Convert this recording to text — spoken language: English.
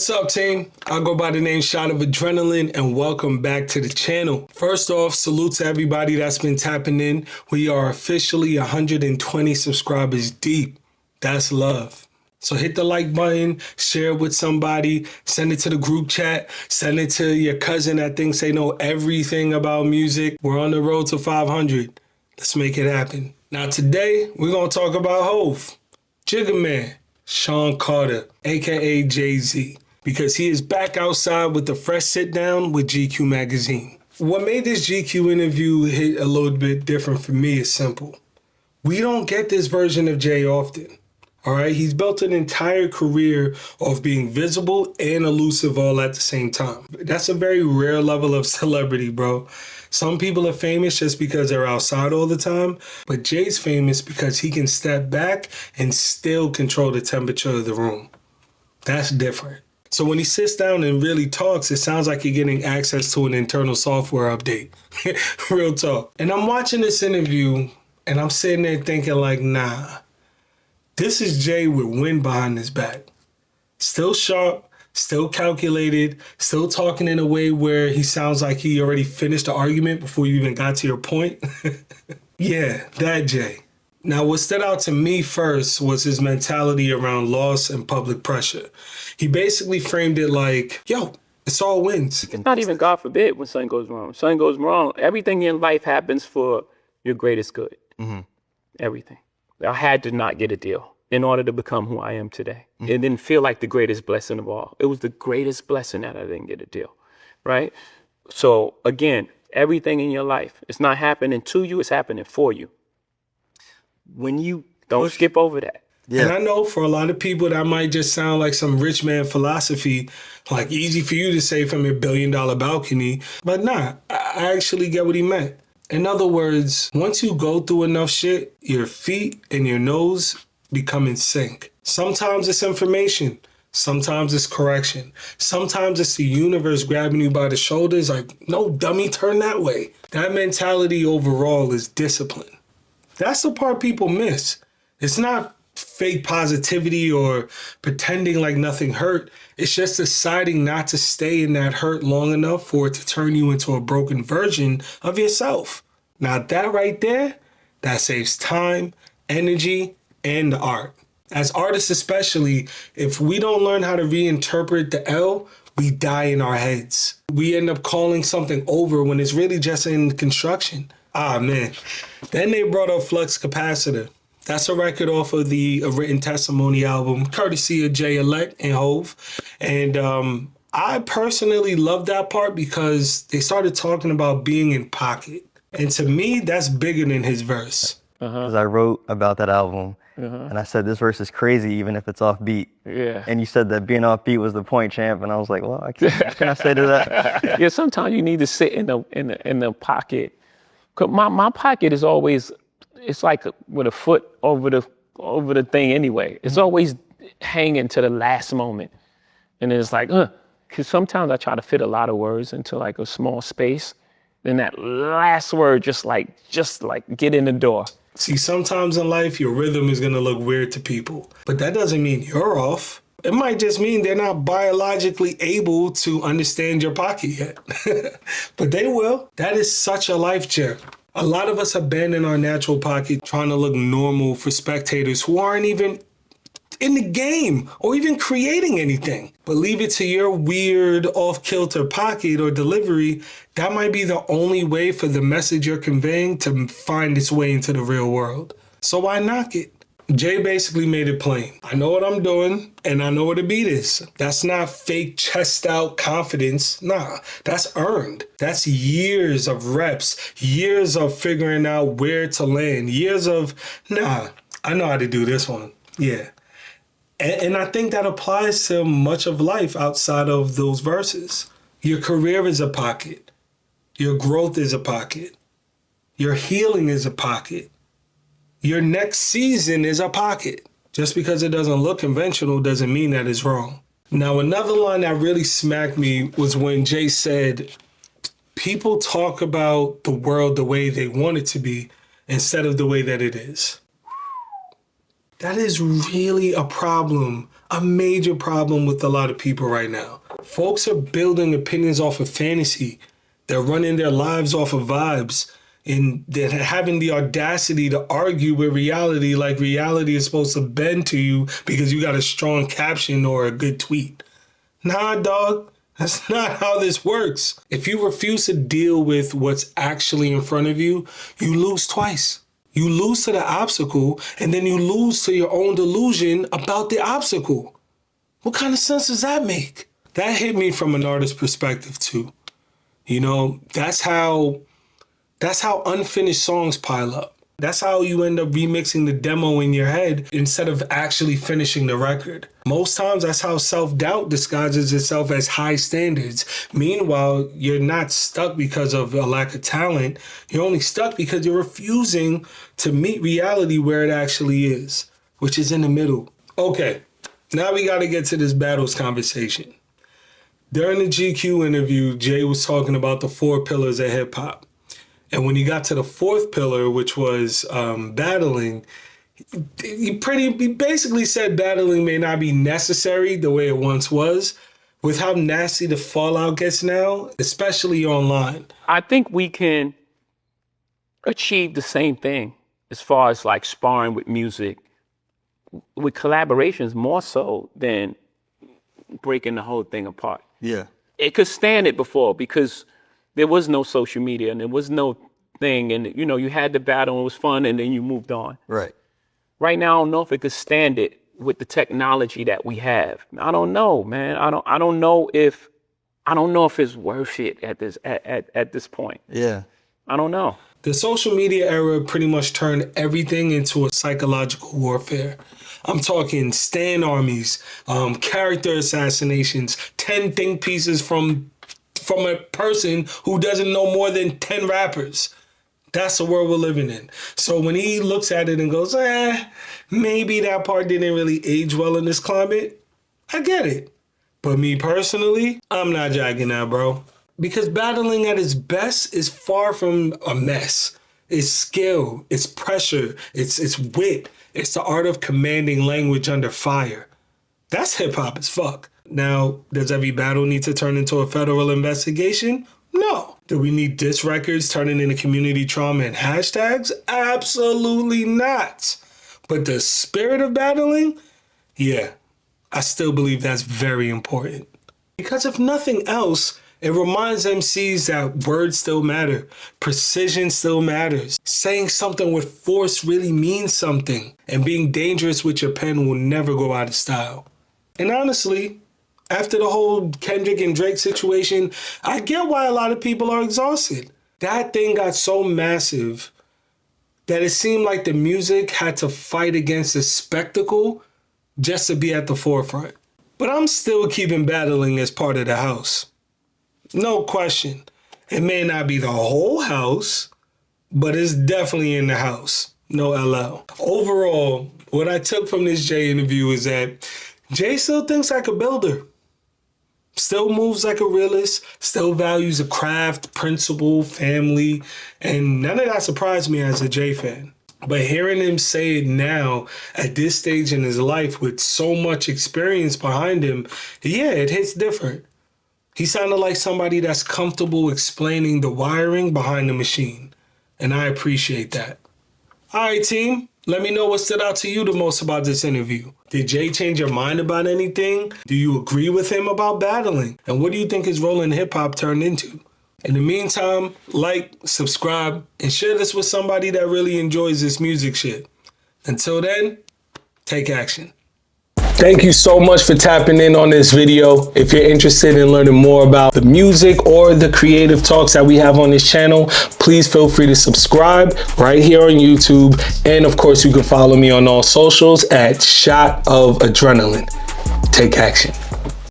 What's up, team? I go by the name ShotofADRENALIN, and welcome back to the channel. First off, salute to everybody that's been tapping in. We are officially 120 subscribers deep. That's love. So hit the like button, share it with somebody, send it to the group chat, send it to your cousin that thinks they know everything about music. We're on the road to 500. Let's make it happen. Now today, we're going to talk about Hov, Jigga Man, Sean Carter, aka Jay-Z, because he is back outside with a fresh sit down with GQ magazine. What made this GQ interview hit a little bit different for me is simple. We don't get this version of Jay often. All right, he's built an entire career of being visible and elusive all at the same time. That's a very rare level of celebrity, bro. Some people are famous just because they're outside all the time, but Jay's famous because he can step back and still control the temperature of the room. That's different. So when he sits down and really talks, it sounds like you're getting access to an internal software update. Real talk. And I'm watching this interview and I'm sitting there thinking like, nah. This is Jay with wind behind his back. Still sharp, still calculated, still talking in a way where he sounds like he already finished the argument before you even got to your point. Yeah, that Jay. Now, what stood out to me first was his mentality around loss and public pressure. He basically framed it like, yo, it's all wins. Not even God forbid when something goes wrong. Something goes wrong, everything in life happens for your greatest good. Mm-hmm. Everything. I had to not get a deal in order to become who I am today. Mm-hmm. It didn't feel like the greatest blessing of all. It was the greatest blessing that I didn't get a deal, right? So again, everything in your life, it's not happening to you, it's happening for you. When you don't skip over that. Yeah. And I know for a lot of people that might just sound like some rich man philosophy, like easy for you to say from your $1 billion balcony, but nah, I actually get what he meant. In other words, once you go through enough shit, your feet and your nose become in sync. Sometimes it's information. Sometimes it's correction. Sometimes it's the universe grabbing you by the shoulders like, no, dummy, turn that way. That mentality overall is discipline. That's the part people miss. It's not fake positivity or pretending like nothing hurt. It's just deciding not to stay in that hurt long enough for it to turn you into a broken version of yourself. Now that right there, that saves time, energy, and the art. As artists especially, if we don't learn how to reinterpret the L, we die in our heads. We end up calling something over when it's really just in construction. Ah, man. Then they brought up Flux Capacitor. That's a record off of the Written Testimony album, courtesy of Jay Elect and Hov. And I personally love that part because they started talking about being in pocket. And to me, that's bigger than his verse. Because I wrote about that album, and I said, this verse is crazy even if it's offbeat. Yeah. And you said that being offbeat was the point, champ. And I was like, well, what can I say to that? Yeah, sometimes you need to sit in the pocket. 'Cause my pocket is always, it's like with a foot over the thing anyway. It's always hanging to the last moment. And it's like, because sometimes I try to fit a lot of words into like a small space. Then that last word just like get in the door. See, sometimes in life, your rhythm is going to look weird to people, but that doesn't mean you're off. It might just mean they're not biologically able to understand your pocket yet, but they will. That is such a life gem. A lot of us abandon our natural pocket trying to look normal for spectators who aren't even in the game or even creating anything. But leave it to your weird off-kilter pocket or delivery. That might be the only way for the message you're conveying to find its way into the real world. So why knock it? Jay basically made it plain. I know what I'm doing and I know what a beat is. That's not fake chest out confidence. Nah, that's earned. That's years of reps, years of figuring out where to land, years of, nah, I know how to do this one. Yeah. And I think that applies to much of life outside of those verses. Your career is a pocket. Your growth is a pocket. Your healing is a pocket. Your next season is a pocket. Just because it doesn't look conventional doesn't mean that it's wrong. Now, another line that really smacked me was when Jay said, people talk about the world the way they want it to be instead of the way that it is. That is really a problem, a major problem with a lot of people right now. Folks are building opinions off of fantasy. They're running their lives off of vibes. And they're having the audacity to argue with reality like reality is supposed to bend to you because you got a strong caption or a good tweet. Nah, dog. That's not how this works. If you refuse to deal with what's actually in front of you, you lose twice. You lose to the obstacle, and then you lose to your own delusion about the obstacle. What kind of sense does that make? That hit me from an artist's perspective too. You know, that's how unfinished songs pile up. That's how you end up remixing the demo in your head instead of actually finishing the record. Most times that's how self-doubt disguises itself as high standards. Meanwhile, you're not stuck because of a lack of talent. You're only stuck because you're refusing to meet reality where it actually is, which is in the middle. Okay, now we got to get to this battles conversation. During the GQ interview, Jay was talking about the 4 pillars of hip hop. And when he got to the 4th pillar, which was battling, he basically said battling may not be necessary the way it once was, with how nasty the fallout gets now, especially online. I think we can achieve the same thing as far as like sparring with music, with collaborations more so than breaking the whole thing apart. Yeah. It could stand it before because there was no social media and there was no thing. And, you know, you had the battle and it was fun and then you moved on. Right. Right now, I don't know if it could stand it with the technology that we have. I don't know, man. I don't know if it's worth it at this point. Yeah. I don't know. The social media era pretty much turned everything into a psychological warfare. I'm talking stan armies, character assassinations, 10 think pieces from a person who doesn't know more than 10 rappers. That's the world we're living in. So when he looks at it and goes, maybe that part didn't really age well in this climate, I get it. But me personally, I'm not jacking that, bro. Because battling at its best is far from a mess. It's skill, it's pressure, it's wit, it's the art of commanding language under fire. That's hip hop as fuck. Now, does every battle need to turn into a federal investigation? No. Do we need diss records turning into community trauma and hashtags? Absolutely not. But the spirit of battling? Yeah, I still believe that's very important. Because if nothing else, it reminds MCs that words still matter. Precision still matters. Saying something with force really means something. And being dangerous with your pen will never go out of style. And honestly, after the whole Kendrick and Drake situation, I get why a lot of people are exhausted. That thing got so massive that it seemed like the music had to fight against the spectacle just to be at the forefront. But I'm still keeping battling as part of the house. No question. It may not be the whole house, but it's definitely in the house. No LL. Overall, what I took from this Jay interview is that Jay still thinks like a builder. Still moves like a realist, still values a craft, principle, family, and none of that surprised me as a Jay fan. But hearing him say it now, at this stage in his life with so much experience behind him, yeah, it hits different. He sounded like somebody that's comfortable explaining the wiring behind the machine, and I appreciate that. All right, team. Let me know what stood out to you the most about this interview. Did Jay change your mind about anything? Do you agree with him about battling? And what do you think his role in hip-hop turned into? In the meantime, like, subscribe, and share this with somebody that really enjoys this music shit. Until then, take action. Thank you so much for tapping in on this video. If you're interested in learning more about the music or the creative talks that we have on this channel, please feel free to subscribe right here on YouTube. And of course, you can follow me on all socials at ShotofADRENALIN. Take action.